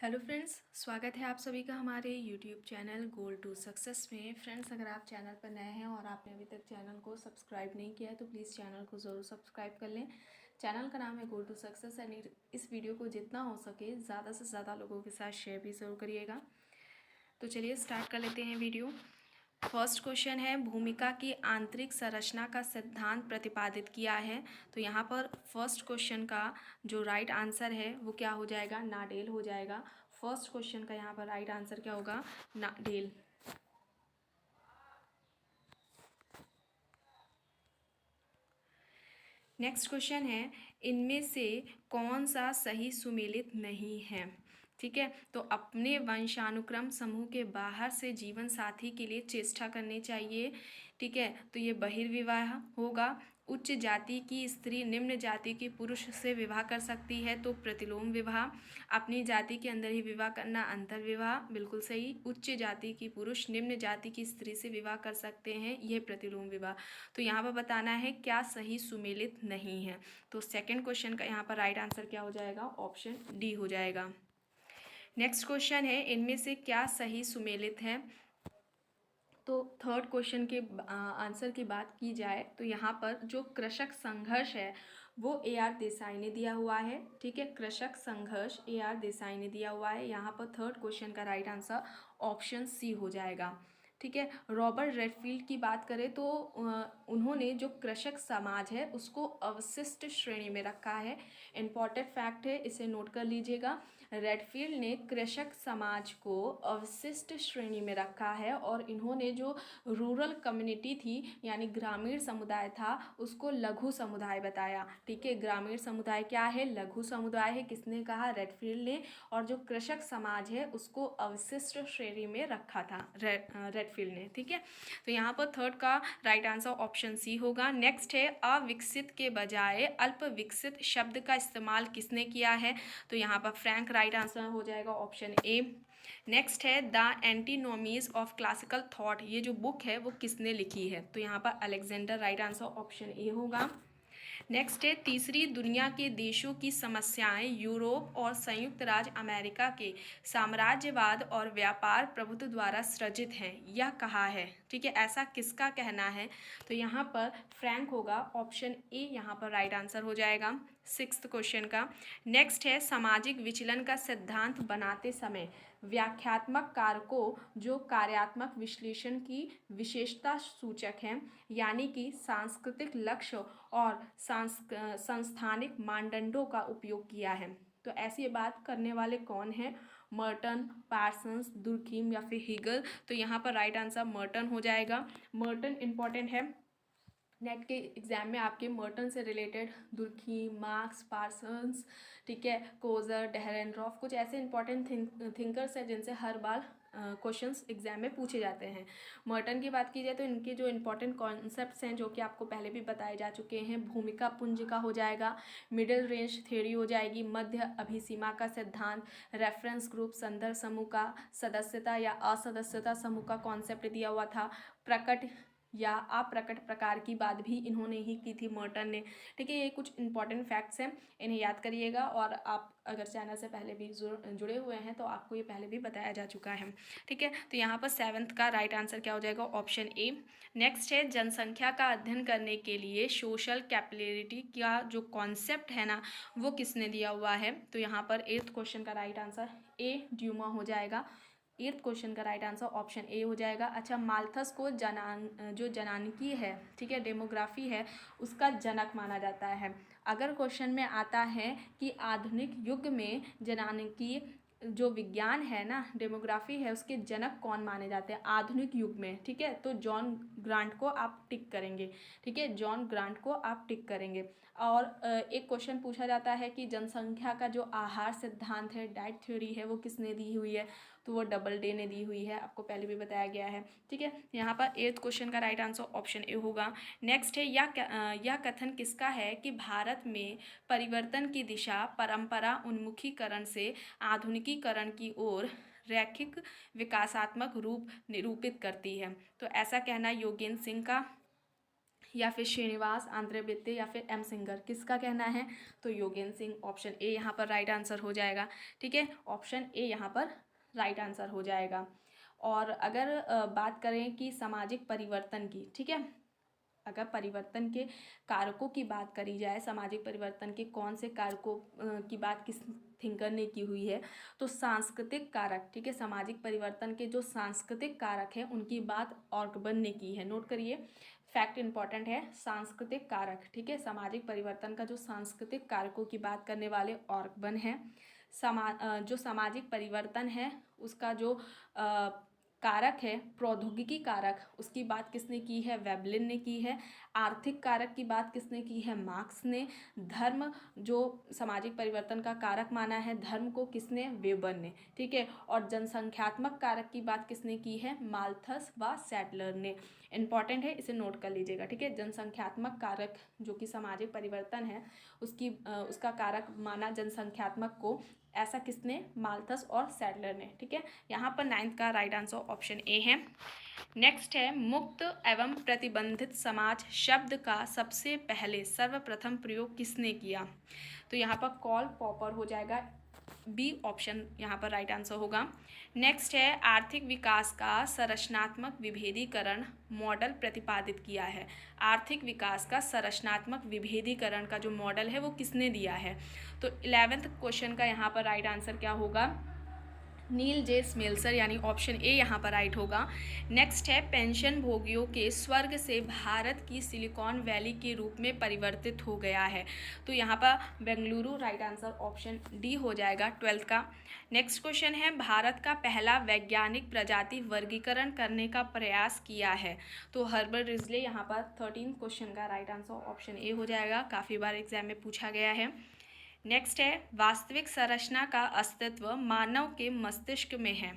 Hello friends, स्वागत है आप सभी का हमारे YouTube channel goal to success में। फ्रेंड्स, अगर आप चैनल पर नए हैं और आपने अभी तक चैनल को सब्सक्राइब नहीं किया है तो प्लीज़ चैनल को ज़रूर सब्सक्राइब कर लें। चैनल का नाम है गोल टू सक्सेस एंड इस वीडियो को जितना हो सके ज़्यादा से ज़्यादा लोगों के साथ शेयर भी ज़रूर करिएगा। तो चलिए स्टार्ट कर लेते हैं वीडियो। फर्स्ट क्वेश्चन है, भूमिका की आंतरिक संरचना का सिद्धांत प्रतिपादित किया है। तो यहाँ पर फर्स्ट क्वेश्चन का जो राइट आंसर है वो क्या हो जाएगा? नाडेल हो जाएगा। फर्स्ट क्वेश्चन का यहाँ पर राइट आंसर क्या होगा? नाडेल। नेक्स्ट क्वेश्चन है, इनमें से कौन सा सही सुमेलित नहीं है? ठीक है, तो अपने वंशानुक्रम समूह के बाहर से जीवन साथी के लिए चेष्टा करनी चाहिए। ठीक है, तो ये बहिर्विवाह होगा। उच्च जाति की स्त्री निम्न जाति के पुरुष से विवाह कर सकती है तो प्रतिलोम विवाह। अपनी जाति के अंदर ही विवाह करना अंतर्विवाह, बिल्कुल सही। उच्च जाति की पुरुष निम्न जाति की स्त्री से विवाह कर सकते हैं, यह प्रतिलोम विवाह। तो यहाँ पर बताना है क्या सही सुमेलित नहीं है। तो सेकंड क्वेश्चन का यहाँ पर राइट आंसर क्या हो जाएगा? ऑप्शन डी हो जाएगा। नेक्स्ट क्वेश्चन है, इनमें से क्या सही सुमेलित है? तो थर्ड क्वेश्चन के आंसर की बात की जाए तो यहाँ पर जो कृषक संघर्ष है वो AR देसाई ने दिया हुआ है। ठीक है, कृषक संघर्ष AR देसाई ने दिया हुआ है। यहाँ पर थर्ड क्वेश्चन का राइट आंसर ऑप्शन सी हो जाएगा। ठीक है, रॉबर्ट रेडफील्ड की बात करें तो उन्होंने जो कृषक समाज है उसको अवशिष्ट श्रेणी में रखा है। इम्पॉर्टेंट फैक्ट है, इसे नोट कर लीजिएगा। रेडफील्ड ने कृषक समाज को अवशिष्ट श्रेणी में रखा है और इन्होंने जो रूरल कम्युनिटी थी यानी ग्रामीण समुदाय था उसको लघु समुदाय बताया। ठीक है, ग्रामीण समुदाय क्या है? लघु समुदाय है। किसने कहा? रेडफील्ड ने। और जो कृषक समाज है उसको अवशिष्ट श्रेणी में रखा था रेडफील्ड ने। ठीक है, तो यहाँ पर थर्ड का राइट आंसर ऑप्शन सी होगा। नेक्स्ट है, अविकसित के बजाय अल्प विकसित शब्द का इस्तेमाल किसने किया है? तो यहाँ पर फ्रैंक राइट आंसर हो जाएगा ऑप्शन ए। नेक्स्ट है, द एंटीनोमीज ऑफ क्लासिकल थॉट, ये जो बुक है वो किसने लिखी है? तो यहाँ पर Alexander right answer option A होगा। नेक्स्ट है, तीसरी दुनिया के देशों की समस्याएं यूरोप और संयुक्त राज्य अमेरिका के साम्राज्यवाद और व्यापार प्रभुत्व द्वारा सृजित हैं, यह कहा है। ठीक है, ऐसा किसका कहना है? तो यहाँ पर फ्रैंक होगा, ऑप्शन ए यहाँ पर राइट आंसर हो जाएगा सिक्स्थ क्वेश्चन का। नेक्स्ट है, सामाजिक विचलन का सिद्धांत बनाते समय व्याख्यात्मक कारकों जो कार्यात्मक विश्लेषण की विशेषता सूचक हैं यानी कि सांस्कृतिक लक्ष्य और संस्थानिक मानदंडों का उपयोग किया है। तो ऐसी बात करने वाले कौन हैं? मर्टन, पार्सन्स, दुर्खीम या फिर हीगल। तो यहाँ पर राइट आंसर मर्टन हो जाएगा। मर्टन इंपॉर्टेंट है, नेट के एग्जाम में आपके मर्टन से रिलेटेड दुर्खीम, मार्क्स, पार्सन्स, ठीक है, कोजर, डेहरेनरॉफ, कुछ ऐसे इंपॉर्टेंट थिंकर्स हैं जिनसे हर बार क्वेश्चंस एग्जाम में पूछे जाते हैं। मर्टन की बात की जाए तो इनके जो इंपॉर्टेंट कॉन्सेप्ट्स हैं जो कि आपको पहले भी बताए जा चुके हैं, भूमिका पुंज का हो जाएगा, मिडिल रेंज थ्योरी हो जाएगी, मध्य अभिसीमा का सिद्धांत, रेफरेंस ग्रुप, संदर्भ समूह का सदस्यता या असदस्यता समूह का कॉन्सेप्ट दिया हुआ था, प्रकट या अप्रकट प्रकार की बात भी इन्होंने ही की थी मर्टन ने। ठीक है, ये कुछ इंपॉर्टेंट फैक्ट्स हैं, इन्हें याद करिएगा। और आप अगर चैनल से पहले भी जुड़े हुए हैं तो आपको ये पहले भी बताया जा चुका है। ठीक है, तो यहाँ पर सेवन्थ का राइट आंसर क्या हो जाएगा? Option A. नेक्स्ट है, जनसंख्या का अध्ययन करने के लिए सोशल कैपिलरिटी का जो कॉन्सेप्ट है ना वो किसने दिया हुआ है? तो यहाँ पर एट्थ क्वेश्चन का राइट आंसर ए ड्यूमा हो जाएगा। एट्थ क्वेश्चन का राइट आंसर ऑप्शन ए हो जाएगा। अच्छा, माल्थस को जो जनानकी है, ठीक है, डेमोग्राफी है, उसका जनक माना जाता है। अगर क्वेश्चन में आता है कि आधुनिक युग में जनानकी जो विज्ञान है ना, डेमोग्राफी है, उसके जनक कौन माने जाते हैं आधुनिक युग में? ठीक है, तो जॉन ग्रांट को आप टिक करेंगे। ठीक है, जॉन ग्रांट को आप टिक करेंगे। और एक क्वेश्चन पूछा जाता है कि जनसंख्या का जो आहार सिद्धांत है, डाइट थ्योरी है, वो किसने दी हुई है? तो वो डबल डे ने दी हुई है, आपको पहले भी बताया गया है। ठीक है, यहाँ पर एट्थ क्वेश्चन का राइट आंसर ऑप्शन ए होगा। नेक्स्ट है, यह कथन किसका है कि भारत में परिवर्तन की दिशा परंपरा उन्मुखीकरण से आधुनिकीकरण की ओर रैखिक विकासात्मक रूप निरूपित करती है? तो ऐसा कहना योगेंद्र सिंह का या फिर श्रीनिवास, आंद्रे बित्ते या फिर एम सिंगर, किसका कहना है? तो योगेंद्र सिंह, ऑप्शन ए यहाँ पर राइट आंसर हो जाएगा। ठीक है, ऑप्शन ए यहाँ पर राइट आंसर हो जाएगा। और अगर बात करें कि सामाजिक परिवर्तन की, ठीक है, अगर परिवर्तन के कारकों की बात करी जाए, सामाजिक परिवर्तन के कौन से कारकों की बात किस थिंकर ने की हुई है, तो सांस्कृतिक कारक, ठीक है, सामाजिक परिवर्तन के जो सांस्कृतिक कारक हैं उनकी बात ऑर्गबन ने की है। नोट करिए, फैक्ट इंपॉर्टेंट है, सांस्कृतिक कारक, ठीक है, सामाजिक परिवर्तन का जो सांस्कृतिक कारकों की बात करने वाले ऑर्गबन है। जो सामाजिक परिवर्तन है उसका जो कारक है, प्रौद्योगिकी कारक, उसकी बात किसने की है? वेबलिन ने की है। आर्थिक कारक की बात किसने की है? मार्क्स ने। धर्म जो सामाजिक परिवर्तन का कारक माना है, धर्म को किसने? वेबर ने। ठीक है, और जनसंख्यात्मक कारक की बात किसने की है? माल्थस व सैडलर ने। इंपॉर्टेंट है, इसे नोट कर लीजिएगा। ठीक है, जनसंख्यात्मक कारक जो कि सामाजिक परिवर्तन है उसका कारक माना जनसंख्यात्मक को, ऐसा किसने? माल्थस और सैडलर ने। ठीक है, यहाँ पर 9th का राइट आंसर ऑप्शन ए है। नेक्स्ट है, मुक्त एवं प्रतिबंधित समाज शब्द का सबसे पहले सर्वप्रथम प्रयोग किसने किया? तो यहाँ पर कॉल पॉपर हो जाएगा, बी ऑप्शन यहाँ पर राइट आंसर होगा। नेक्स्ट है, आर्थिक विकास का संरचनात्मक विभेदीकरण मॉडल प्रतिपादित किया है। आर्थिक विकास का संरचनात्मक विभेदीकरण का जो मॉडल है वो किसने दिया है? तो 11th क्वेश्चन का यहाँ पर राइट आंसर क्या होगा? नील जे स्मेल्सर, यानी ऑप्शन ए यहाँ पर राइट होगा। नेक्स्ट है, पेंशन भोगियों के स्वर्ग से भारत की सिलिकॉन वैली के रूप में परिवर्तित हो गया है। तो यहाँ पर Bengaluru right answer option D हो जाएगा 12th का। नेक्स्ट क्वेश्चन है, भारत का पहला वैज्ञानिक प्रजाति वर्गीकरण करने का प्रयास किया है। तो हर्बर्ट रिजले यहाँ पर 13th क्वेश्चन का राइट आंसर ऑप्शन ए हो जाएगा, काफ़ी बार एग्जाम में पूछा गया है। नेक्स्ट है, वास्तविक संरचना का अस्तित्व मानव के मस्तिष्क में है।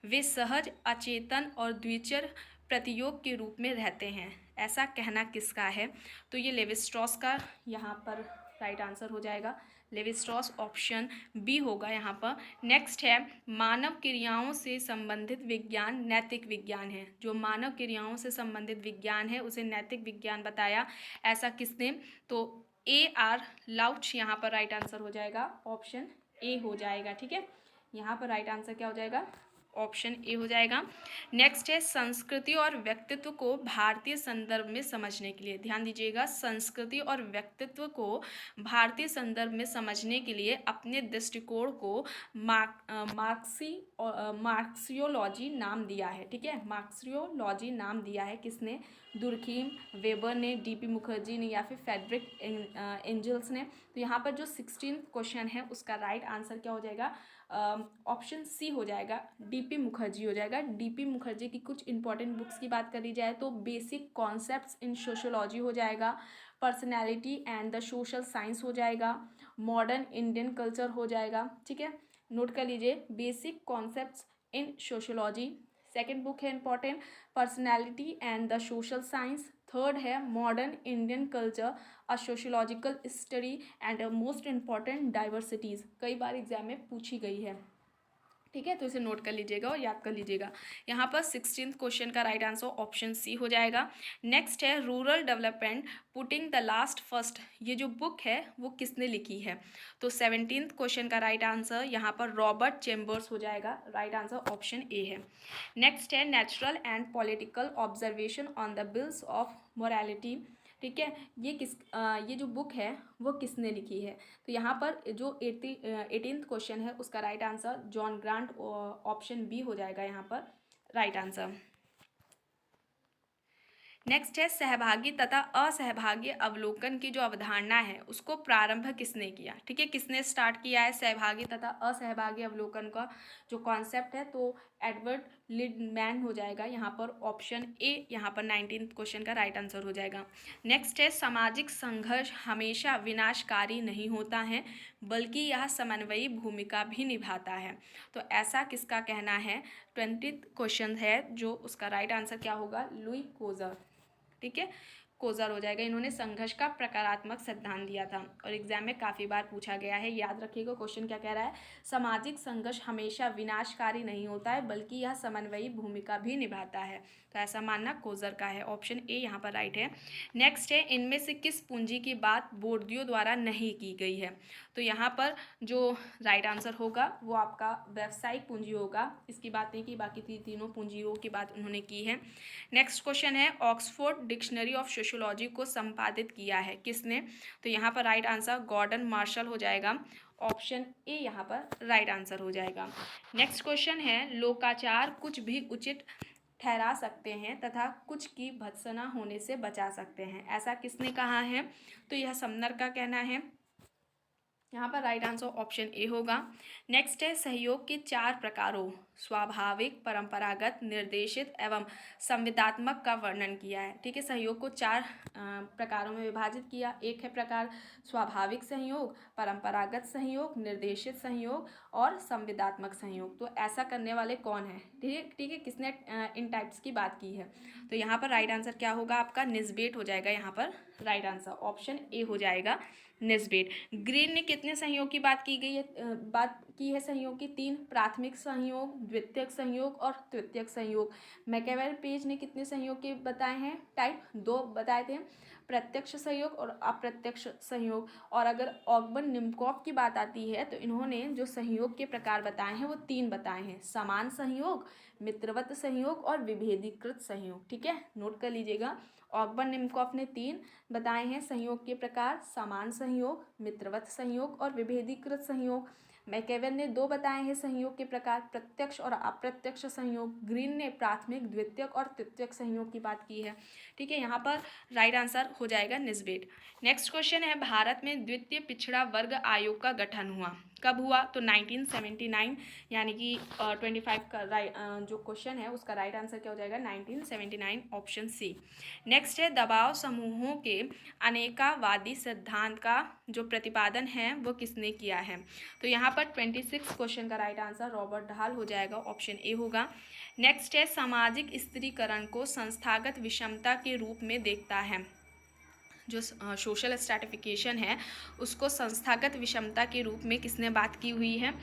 वे सहज, अचेतन और द्विचर प्रतियोग के रूप में रहते हैं। ऐसा कहना किसका है? तो ये लेविस्ट्रॉस का यहाँ पर राइट आंसर हो जाएगा। लेविस्ट्रॉस ऑप्शन बी होगा यहाँ पर। नेक्स्ट है, मानव क्रियाओं से संबंधित विज्ञान नैतिक विज्ञान है। जो मानव क्रियाओं से संबंधित विज्ञान है उसे नैतिक विज्ञान बताया, ऐसा किसने? तो ए आर लाउच यहाँ पर राइट आंसर हो जाएगा, ऑप्शन ए हो जाएगा। ठीक है, यहाँ पर राइट आंसर क्या हो जाएगा? ऑप्शन ए हो जाएगा। नेक्स्ट है, संस्कृति और व्यक्तित्व को भारतीय संदर्भ में समझने के लिए, ध्यान दीजिएगा, संस्कृति और व्यक्तित्व को भारतीय संदर्भ में समझने के लिए अपने दृष्टिकोण को मार्क्सियोलॉजी नाम दिया है। ठीक है, मार्क्सियोलॉजी नाम दिया है किसने? दुर्खीम, वेबर ने, डीपी मुखर्जी ने या फिर फेडरिक एंजल्स ने। तो यहाँ पर जो 16th क्वेश्चन है उसका राइट आंसर क्या हो जाएगा? ऑप्शन सी हो जाएगा, डीपी मुखर्जी हो जाएगा। डीपी मुखर्जी की कुछ इंपॉर्टेंट बुक्स की बात करी जाए तो बेसिक कॉन्सेप्ट्स इन सोशियोलॉजी हो जाएगा, personality and the social science हो जाएगा, मॉडर्न इंडियन कल्चर हो जाएगा। ठीक है, नोट कर लीजिए, basic concepts in sociology. Second book है important, personality and the social science. Third है modern Indian culture, a sociological study and most important diversities. कई बार एग्जाम में पूछी गई है। ठीक है, तो इसे नोट कर लीजिएगा और याद कर लीजिएगा। यहाँ पर 16th क्वेश्चन का राइट आंसर ऑप्शन सी हो जाएगा। नेक्स्ट है, rural development putting the last first, ये जो बुक है वो किसने लिखी है? तो 17th क्वेश्चन का राइट आंसर यहाँ पर रॉबर्ट चेम्बर्स हो जाएगा। राइट आंसर ऑप्शन ए है। नेक्स्ट है, natural and political observation on the bills of morality. ठीक है, ये जो बुक है वो किसने लिखी है? तो यहाँ पर जो 18th क्वेश्चन है उसका right answer John Grant, option B हो जाएगा यहाँ पर राइट आंसर। नेक्स्ट है, सहभागी तथा असहभागी अवलोकन की जो अवधारणा है उसको प्रारंभ किसने किया? ठीक है, किसने स्टार्ट किया है सहभागी तथा असहभागी अवलोकन का जो कॉन्सेप्ट है? तो एडवर्ड लिडमैन हो जाएगा यहाँ पर, ऑप्शन ए यहाँ पर 19th क्वेश्चन का राइट आंसर हो जाएगा। नेक्स्ट है, सामाजिक संघर्ष हमेशा विनाशकारी नहीं होता है बल्कि यह समन्वयी भूमिका भी निभाता है। तो ऐसा किसका कहना है? 20th क्वेश्चन है जो उसका राइट आंसर क्या होगा? Louis Coser. ठीक है, कोज़र हो जाएगा। इन्होंने संघर्ष का प्रकारात्मक सिद्धांत दिया था और एग्जाम में काफ़ी बार पूछा गया है। याद रखिएगा क्वेश्चन क्या कह रहा है, सामाजिक संघर्ष हमेशा विनाशकारी नहीं होता है बल्कि यह समन्वयी भूमिका भी निभाता है। तो ऐसा मानना कोज़र का है, ऑप्शन ए यहाँ पर राइट है। नेक्स्ट है, इनमें से किस पूंजी की बात बोर्दियो द्वारा नहीं की गई है। तो यहाँ पर जो राइट आंसर होगा वो आपका व्यावसायिक पूंजी होगा, इसकी बात नहीं की, बाकी तीनों पूंजियों की बात उन्होंने की है। नेक्स्ट क्वेश्चन है, ऑक्सफोर्ड डिक्शनरी ऑफ सोशियोलॉजी को संपादित किया है किसने। तो यहाँ पर राइट आंसर गॉर्डन मार्शल हो जाएगा, ऑप्शन ए यहाँ पर राइट आंसर हो जाएगा। नेक्स्ट क्वेश्चन है, लोकाचार कुछ भी उचित ठहरा सकते हैं तथा कुछ की भत्सना होने से बचा सकते हैं, ऐसा किसने कहा है। तो यह समनर का कहना है, यहाँ पर राइट आंसर ऑप्शन ए होगा। नेक्स्ट है, सहयोग के 4 प्रकारों स्वाभाविक, परंपरागत, निर्देशित एवं संविदात्मक का वर्णन किया है। ठीक है, सहयोग को 4 प्रकारों में विभाजित किया। एक है प्रकार स्वाभाविक सहयोग, परंपरागत सहयोग, निर्देशित सहयोग और संविदात्मक सहयोग। तो ऐसा करने वाले कौन है, ठीक है, किसने इन टाइप्स की बात की है। तो यहाँ पर राइट आंसर क्या होगा आपका, निस्बेट हो जाएगा। यहाँ पर राइट आंसर ऑप्शन ए हो जाएगा, निस्बेट। ग्रीन ने कितने सहयोग की बात की है सहयोग की, 3, प्राथमिक सहयोग, द्वितीयक सहयोग और तृतीयक सहयोग। मैकेवेल पेज ने कितने सहयोग के बताए हैं टाइप, 2 बताए थे, प्रत्यक्ष सहयोग और अप्रत्यक्ष सहयोग। और अगर ऑगबन निम्कोफ की बात आती है तो इन्होंने जो सहयोग के प्रकार बताए हैं वो 3 बताए हैं, समान सहयोग, मित्रवत सहयोग और विभेदीकृत सहयोग। ठीक है, नोट कर लीजिएगा, ऑगबन निम्कोफ ने 3 बताए हैं सहयोग के प्रकार, समान सहयोग, मित्रवत सहयोग और विभेदीकृत सहयोग। मैकेवेल ने 2 बताए हैं सहयोग के प्रकार, प्रत्यक्ष और अप्रत्यक्ष सहयोग। ग्रीन ने प्राथमिक, द्वितीयक और तृतीयक सहयोग की बात की है। ठीक है, यहाँ पर राइट आंसर हो जाएगा निस्बेट। नेक्स्ट क्वेश्चन है, भारत में द्वितीय पिछड़ा वर्ग आयोग का गठन हुआ, कब हुआ। तो 1979, यानी कि 25 का जो क्वेश्चन है उसका राइट आंसर क्या हो जाएगा, 1979, ऑप्शन सी। नेक्स्ट है, दबाव समूहों के अनेकावादी सिद्धांत का जो प्रतिपादन है वो किसने किया है। तो यहाँ पर 26 क्वेश्चन का राइट आंसर रॉबर्ट ढाल हो जाएगा, ऑप्शन ए होगा। नेक्स्ट है, सामाजिक स्त्रीकरण को संस्थागत विषमता के रूप में देखता है, जो सोशल स्ट्रैटिफिकेशन है उसको संस्थागत विषमता के रूप में किसने बात की हुई है।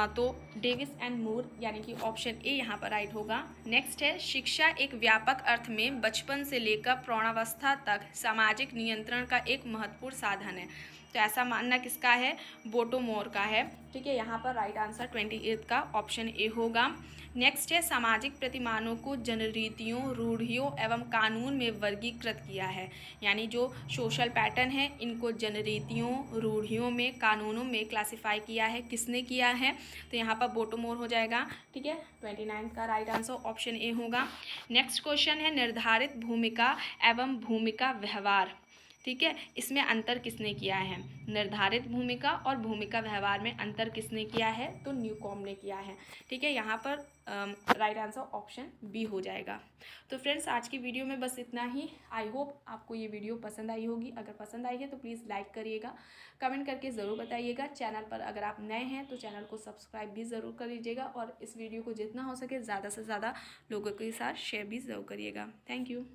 तो डेविस एंड मूर, यानी कि ऑप्शन ए यहाँ पर राइट होगा। नेक्स्ट है, शिक्षा एक व्यापक अर्थ में बचपन से लेकर प्रौढ़ावस्था तक सामाजिक नियंत्रण का एक महत्वपूर्ण साधन है। तो ऐसा मानना किसका है, बोटोमोर का है। ठीक है, यहाँ पर राइट आंसर 28 का ऑप्शन ए होगा। नेक्स्ट है, सामाजिक प्रतिमानों को जनरीतियों, रूढ़ियों एवं कानून में वर्गीकृत किया है, यानी जो सोशल पैटर्न है इनको जनरीतियों, रूढ़ियों में, कानूनों में क्लासिफाई किया है, किसने किया है। तो यहाँ पर बोटोमोर हो जाएगा। ठीक है, 29 का राइट आंसर ऑप्शन ए होगा। नेक्स्ट क्वेश्चन है, निर्धारित भूमिका एवं भूमिका व्यवहार, ठीक है, इसमें अंतर किसने किया है। निर्धारित भूमिका और भूमिका व्यवहार में अंतर किसने किया है, तो न्यूकॉम ने किया है। ठीक है, यहाँ पर राइट आंसर ऑप्शन बी हो जाएगा। तो फ्रेंड्स, आज की वीडियो में बस इतना ही। आई होप आपको ये वीडियो पसंद आई होगी। अगर पसंद आई है तो प्लीज़ लाइक करिएगा, कमेंट करके ज़रूर बताइएगा। चैनल पर अगर आप नए हैं तो चैनल को सब्सक्राइब भी ज़रूर कर लीजिएगा और इस वीडियो को जितना हो सके ज़्यादा से ज़्यादा लोगों के साथ शेयर भी ज़रूर करिएगा। Thank you.